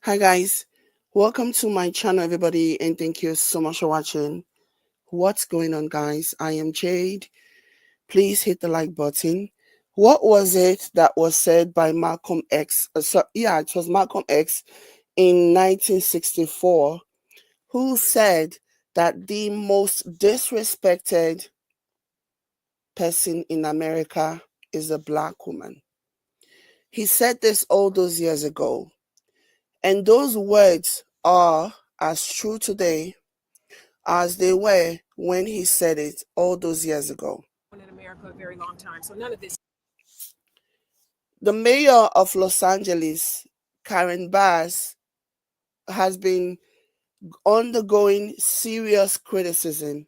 Hi guys, welcome to my channel everybody and thank you so much for watching. What's going on guys? I am Jade. Please hit the like button. What was it that was said by Malcolm X? It was Malcolm X in 1964 who said that the most disrespected person in America is a black woman. He said this all those years ago. And those words are as true today as they were when he said it all those years ago. In America a very long time, so none of this. The mayor of Los Angeles, Karen Bass, has been undergoing serious criticism.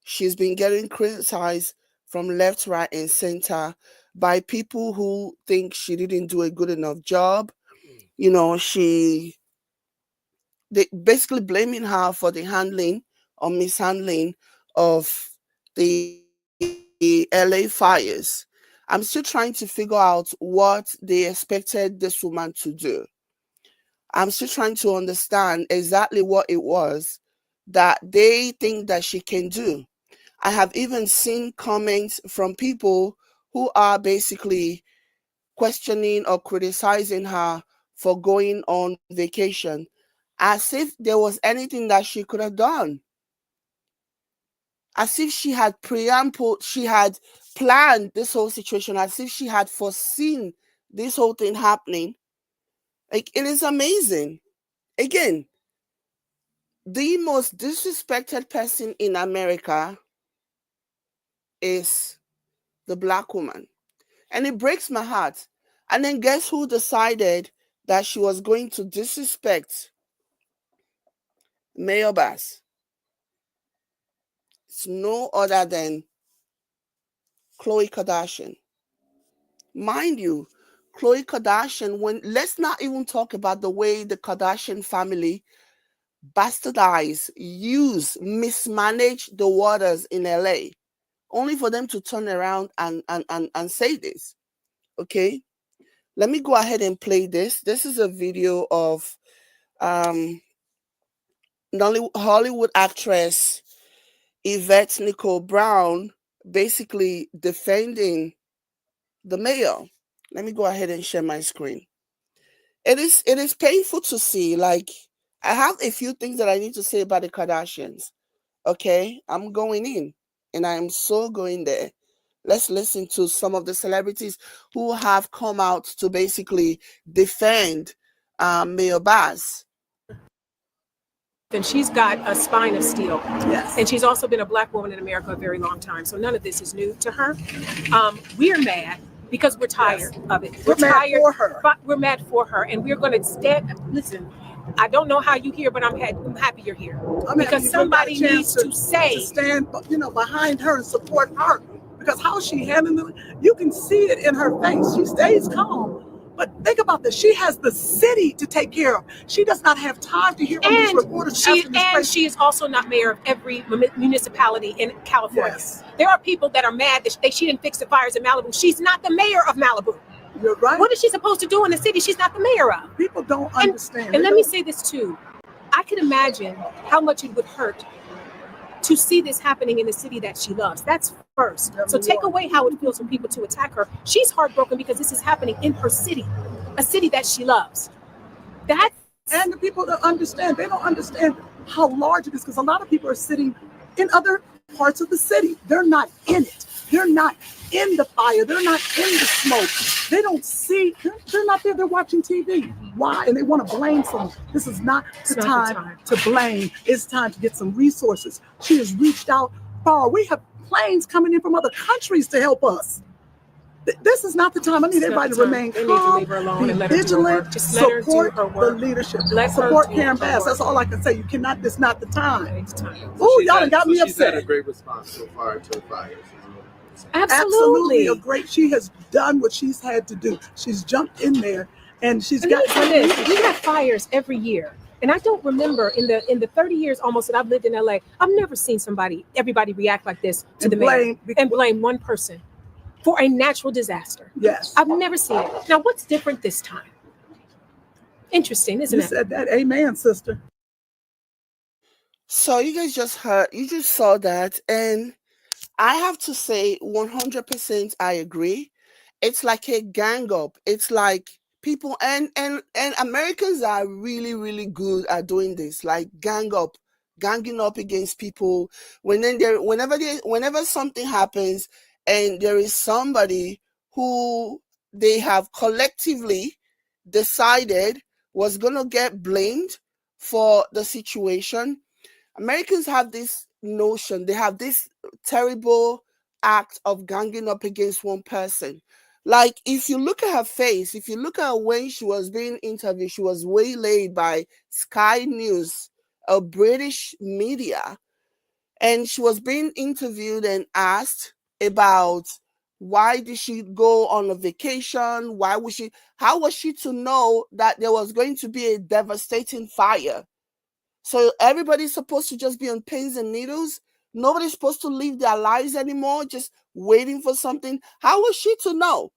She's been getting criticized from left, right, and center by people who think she didn't do a good enough job. You know, they basically blaming her for the handling or mishandling of the LA fires. I'm still trying to figure out what they expected this woman to do. I'm still trying to understand exactly what it was that they think that she can do. I have even seen comments from people who are basically questioning or criticizing her for going on vacation as if there was anything that she could have done. As if she had planned this whole situation, as if she had foreseen this whole thing happening. Like, it is amazing. Again, the most disrespected person in America is the black woman. And it breaks my heart. And then guess who decided that she was going to disrespect Mayor Bass? It's no other than Khloe Kardashian. Mind you, Khloe Kardashian, let's not even talk about the way the Kardashian family bastardize, mismanage the waters in LA, only for them to turn around and say this. Okay? Let me go ahead and play this. This is a video of Hollywood actress Yvette Nicole Brown basically defending the mayor. Let me go ahead and share my screen. It is painful to see. Like, I have a few things that I need to say about the Kardashians. Okay, I'm going in, and I am so going there. Let's listen to some of the celebrities who have come out to basically defend Mayor Bass. And she's got a spine of steel. Yes. And she's also been a black woman in America a very long time. So none of this is new to her. We're mad because we're tired of it. We're tired mad for her. But we're mad for her. And we're going to stand. Listen, I don't know how you here, but I'm happy you're here. Because somebody needs to stand, behind her and support her. Because how she handling it, you can see it in her face. She stays calm. But think about this. She has the city to take care of. She does not have time to hear what these reporters asking this question. She is also not mayor of every municipality in California. Yes. There are people that are mad that she didn't fix the fires in Malibu. She's not the mayor of Malibu. You're right. What is she supposed to do in the city she's not the mayor of? People don't understand. And let me say this too. I can imagine how much it would hurt to see this happening in the city that she loves. That's first. So take away how it feels for people to attack her. She's heartbroken because this is happening in her city, a city that she loves. And the people that understand, they don't understand how large it is, because a lot of people are sitting in other parts of the city. They're not in it. They're not in the fire. They're not in the smoke. They don't see. They're not there. They're watching TV. Why? And they want to blame someone. This is not the time to blame. It's time to get some resources. She has reached out far. We have planes coming in from other countries to help us. This is not the time. I need everybody to remain calm, be vigilant, support the leadership, support Karen Bass. That's all I can say. You cannot. This is not the time. Oh, y'all done got me upset. She's had a great response so far to the fires. Absolutely. She has done what she's had to do. She's jumped in there, and she's got. We have fires every year. And I don't remember in the 30 years almost that I've lived in LA, I've never seen everybody react like this to the mayor and blame one person for a natural disaster. Yes. I've never seen it. Now, what's different this time? Interesting, isn't You it? said that. Amen, sister. So you guys just heard, you just saw that, and I have to say 100% I agree. It's like a gang up. It's like people, and Americans are really really good at doing this, like ganging up against people whenever something happens and there is somebody who they have collectively decided was going to get blamed for the situation. Americans have this notion, they have this terrible act of ganging up against one person. Like, if you look at her face, if you look at her when she was being interviewed, she was waylaid by Sky News, a British media, and she was being interviewed and asked about why did she go on a vacation? Why was she, how was she to know that there was going to be a devastating fire? So everybody's supposed to just be on pins and needles. Nobody's supposed to live their lives anymore, just waiting for something. How was she to know?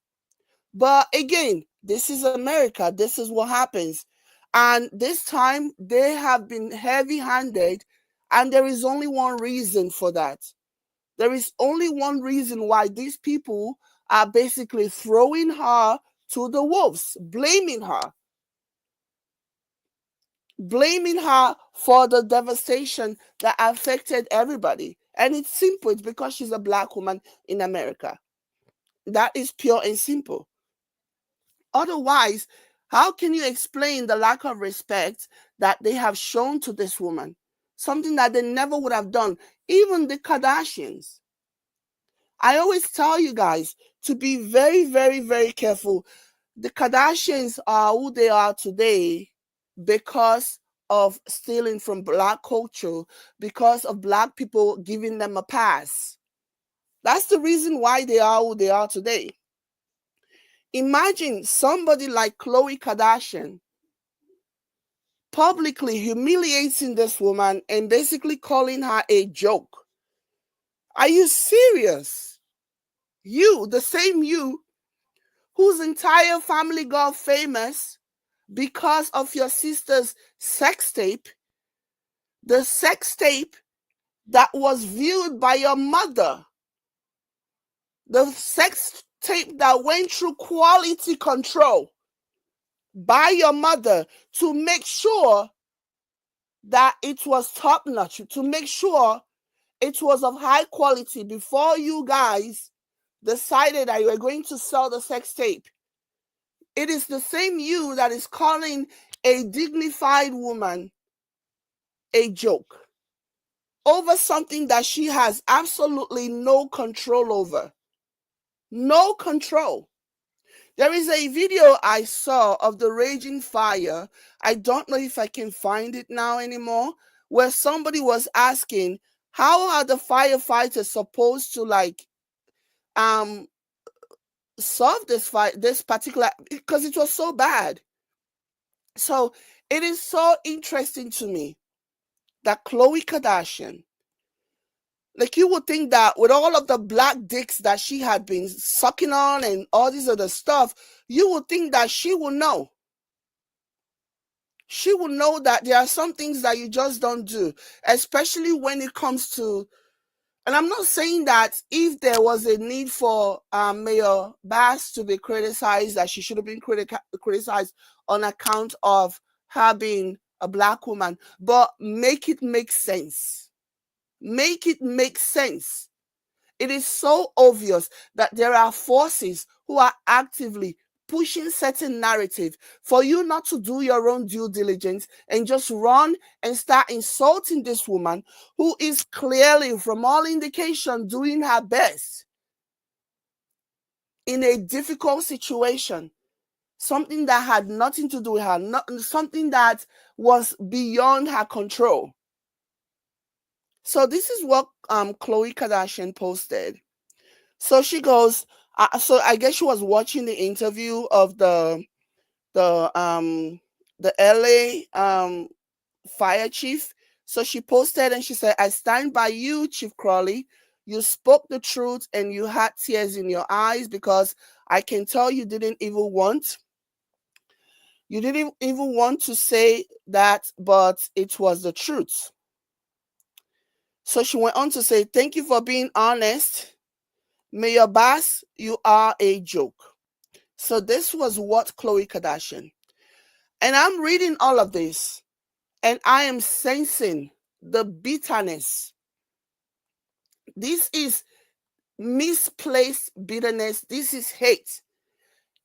But again, this is America. This is what happens. And this time they have been heavy handed, and there is only one reason for that. There is only one reason why these people are basically throwing her to the wolves, blaming her for the devastation that affected everybody. And it's simple, it's because she's a black woman in America. That is pure and simple. Otherwise, how can you explain the lack of respect that they have shown to this woman? Something that they never would have done. Even the Kardashians. I always tell you guys to be very, very, very careful. The Kardashians are who they are today because of stealing from black culture, because of black people giving them a pass. That's the reason why they are who they are today. Imagine somebody like Khloe Kardashian publicly humiliating this woman and basically calling her a joke. Are you serious? You, the same you, whose entire family got famous because of your sister's sex tape, the sex tape that was viewed by your mother, the sex tape that went through quality control by your mother to make sure that it was top notch, to make sure it was of high quality before you guys decided that you were going to sell the sex tape. It is the same you that is calling a dignified woman a joke over something that she has absolutely no control over. No control. There is a video I saw of the raging fire. I don't know if I can find it now anymore, where somebody was asking, how are the firefighters supposed to um solve this fight, this particular, because it was so bad. So it is so interesting to me that Khloe Kardashian, like, you would think that with all of the black dicks that she had been sucking on and all this other stuff, you would think that she would know. She will know that there are some things that you just don't do, especially when it comes to, and I'm not saying that if there was a need for Mayor Bass to be criticized, that she should have been criticized on account of her being a black woman, but make it make sense. Make it make sense. It is so obvious that there are forces who are actively pushing certain narrative for you not to do your own due diligence and just run and start insulting this woman who is clearly, from all indication, doing her best in a difficult situation. Something that had nothing to do with her, something that was beyond her control. So this is what Khloe Kardashian posted. So she goes, so I guess she was watching the interview of the LA fire chief. So she posted and she said, I stand by you, Chief Crawley. You spoke the truth and you had tears in your eyes because I can tell you didn't even want You didn't even want to say that, but it was the truth. So she went on to say, thank you for being honest. Mayor Bass, you are a joke. So this was what Khloe Kardashian. And I'm reading all of this, and I am sensing the bitterness. This is misplaced bitterness. This is hate.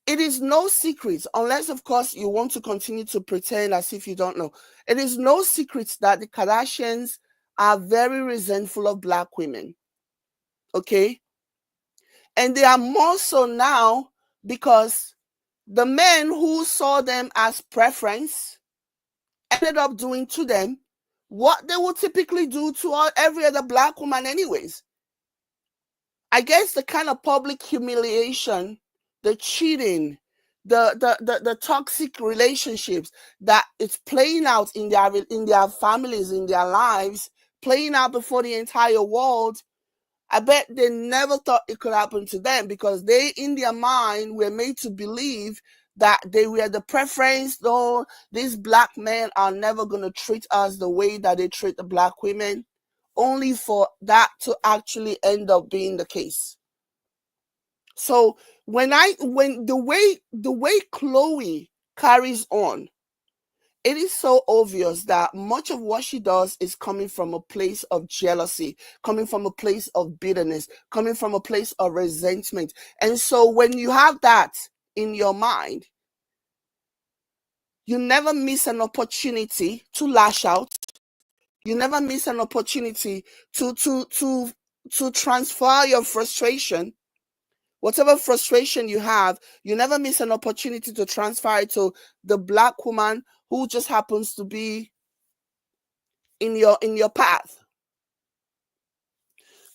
It is no secret, unless, of course, you want to continue to pretend as if you don't know. It is no secret that the Kardashians are very resentful of Black women. Okay? And they are more so now because the men who saw them as preference ended up doing to them what they would typically do to every other Black woman anyways. I guess the kind of public humiliation, the cheating, the toxic relationships that it's playing out in their families, in their lives, playing out before the entire world. I bet they never thought it could happen to them because they, in their mind, were made to believe that they were the preference. Though these Black men are never going to treat us the way that they treat the Black women, only for that to actually end up being the case. So when the way Khloe carries on, it is so obvious that much of what she does is coming from a place of jealousy, coming from a place of bitterness, coming from a place of resentment. And so when you have that in your mind, you never miss an opportunity to lash out. You never miss an opportunity to transfer your frustration. Whatever frustration you have, you never miss an opportunity to transfer it to the Black woman who just happens to be in your path.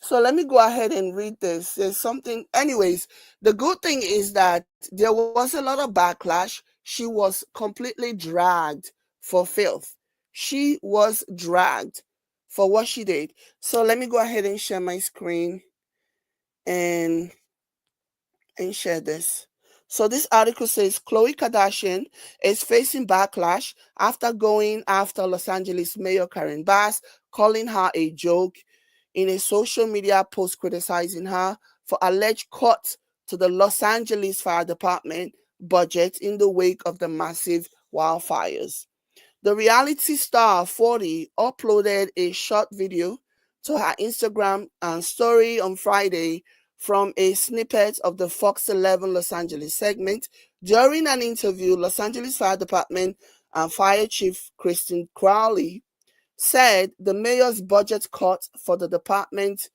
So let me go ahead and read this. There's something, anyways, the good thing is that there was a lot of backlash. She was completely dragged for filth. She was dragged for what she did. So let me go ahead and share my screen and share this. So this article says Khloe Kardashian is facing backlash after going after Los Angeles Mayor Karen Bass, calling her a joke in a social media post criticizing her for alleged cuts to the Los Angeles Fire Department budget in the wake of the massive wildfires. The reality star 40 uploaded a short video to her Instagram story on Friday from a snippet of the Fox 11 Los Angeles segment. During an interview, Los Angeles Fire Department Fire Chief Kristen Crowley said the mayor's budget cut for the department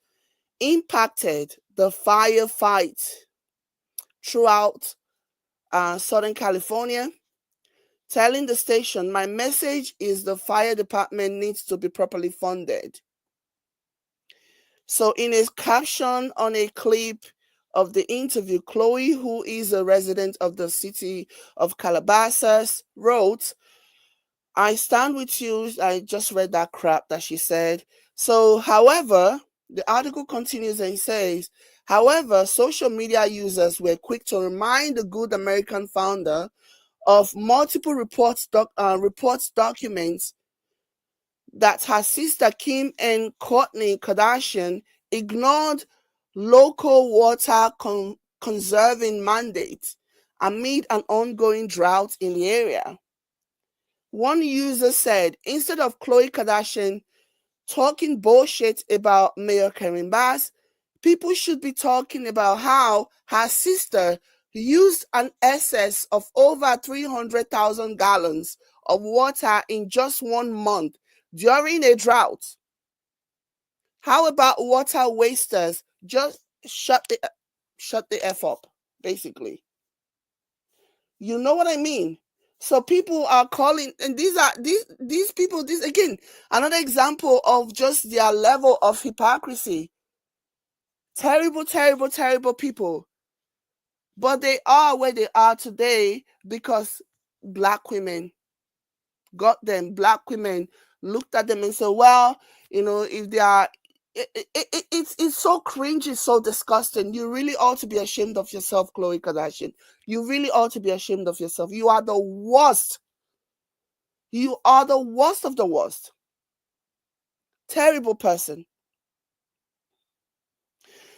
impacted the firefight throughout Southern California, telling the station, "My message is the fire department needs to be properly funded." So in a caption on a clip of the interview, Khloe, who is a resident of the city of Calabasas, wrote, "I stand with you." I just read that crap that she said. So, however, the article continues and says, however, social media users were quick to remind the good American founder of multiple reports documents that her sister Kim and Kourtney Kardashian ignored local water conserving mandates amid an ongoing drought in the area. One user said, instead of Khloe Kardashian talking bullshit about Mayor Karen Bass, people should be talking about how her sister used an excess of over 300,000 gallons of water in just 1 month during a drought. How about water wasters? Just shut the F up, basically. You know what I mean? So people are calling, and these people, this again, another example of just their level of hypocrisy. Terrible, terrible, terrible people. But they are where they are today because Black women got them. Black women looked at them and said, well, if they are It's so cringy, it's so disgusting. You really ought to be ashamed of yourself, Khloe Kardashian. You really ought to be ashamed of yourself. You are the worst. You are the worst of the worst. Terrible person.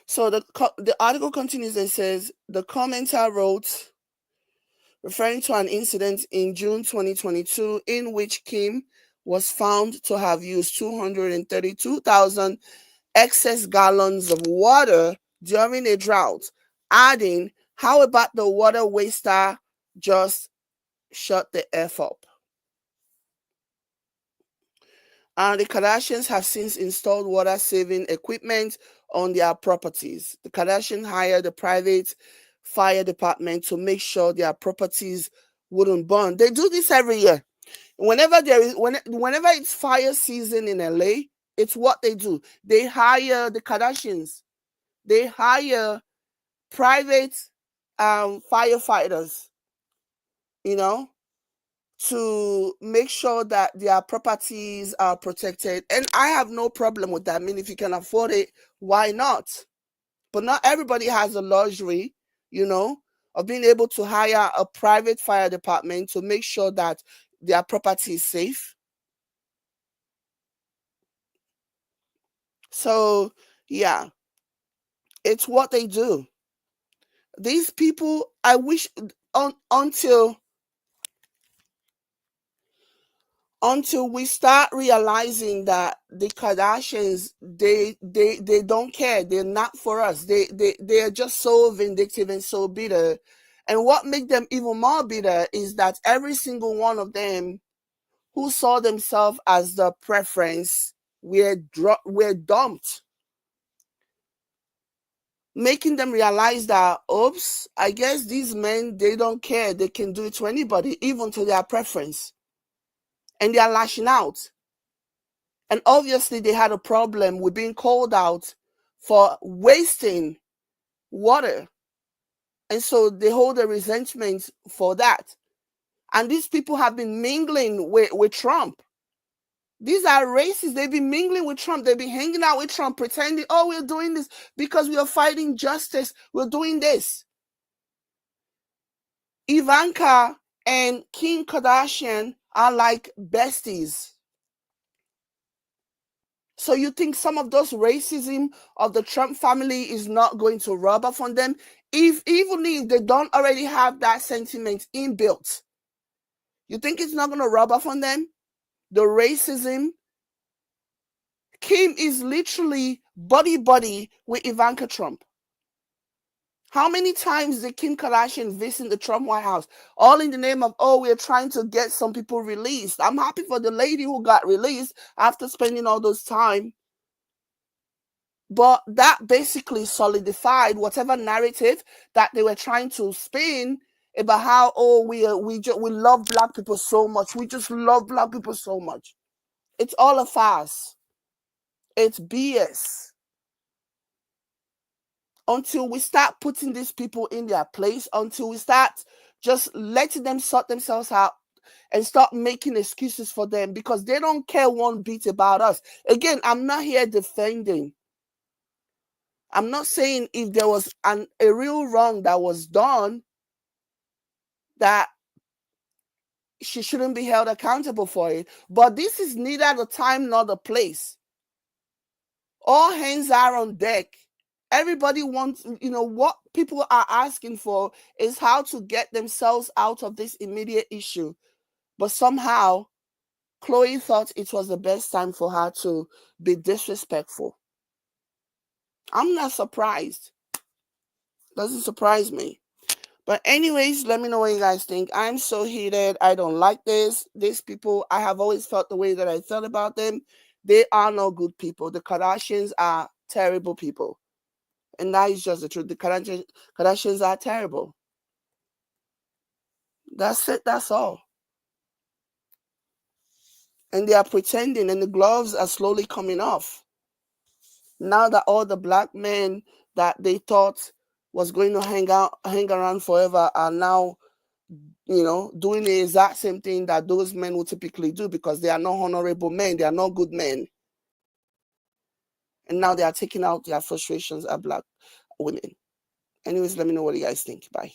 So the article continues and says, the commenter wrote, referring to an incident in June 2022 in which Kim was found to have used 232,000 excess gallons of water during a drought, adding, how about the water waster just shut the F up? The Kardashians have since installed water-saving equipment on their properties. The Kardashians hired a private fire department to make sure their properties wouldn't burn. They do this every year. Whenever it's fire season in LA, it's what they do. They hire the Kardashians. They hire private firefighters, to make sure that their properties are protected. And I have no problem with that. I mean, if you can afford it, why not? But not everybody has the luxury, of being able to hire a private fire department to make sure that their property is safe. So, yeah, it's what they do. These people, I wish until we start realizing that the Kardashians, they don't care. They're not for us. They are just so vindictive and so bitter. And what makes them even more bitter is that every single one of them who saw themselves as the preference were dumped, making them realize that, oops, I guess these men, they don't care. They can do it to anybody, even to their preference. And they are lashing out. And obviously they had a problem with being called out for wasting water. And so they hold a resentment for that. And these people have been mingling with Trump. These are racists. They've been mingling with Trump. They've been hanging out with Trump, pretending, oh, we're doing this because we are fighting justice. We're doing this. Ivanka and Kim Kardashian are like besties. So you think some of those racism of the Trump family is not going to rub off on them? Even if they don't already have that sentiment inbuilt, you think it's not going to rub off on them? The racism. Kim is literally buddy with Ivanka Trump. How many times did Kim Kardashian visit the Trump White House? All in the name of, oh, we're trying to get some people released. I'm happy for the lady who got released after spending all those time. But that basically solidified whatever narrative that they were trying to spin about how, oh, we love black people so much. We just love black people so much. It's all a farce. It's BS. Until we start putting these people in their place, until we start just letting them sort themselves out and start making excuses for them, because they don't care one bit about us. Again, I'm not here defending. I'm not saying if there was a real wrong that was done, that she shouldn't be held accountable for it. But this is neither the time nor the place. All hands are on deck. Everybody wants, what people are asking for is how to get themselves out of this immediate issue. But somehow, Khloe thought it was the best time for her to be disrespectful. I'm not surprised. Doesn't surprise me. But anyways, let me know what you guys think. I'm so heated. I don't like this. These people, I have always felt the way that I felt about them. They are no good people. The Kardashians are terrible people. And that is just the truth. The Kardashians are terrible. That's it. That's all. And they are pretending, and the gloves are slowly coming off. Now that all the black men that they thought was going to hang around forever are now, doing the exact same thing that those men would typically do, because they are not honorable men. They are not good men. And now they are taking out their frustrations at Black women. Anyways, let me know what you guys think. Bye.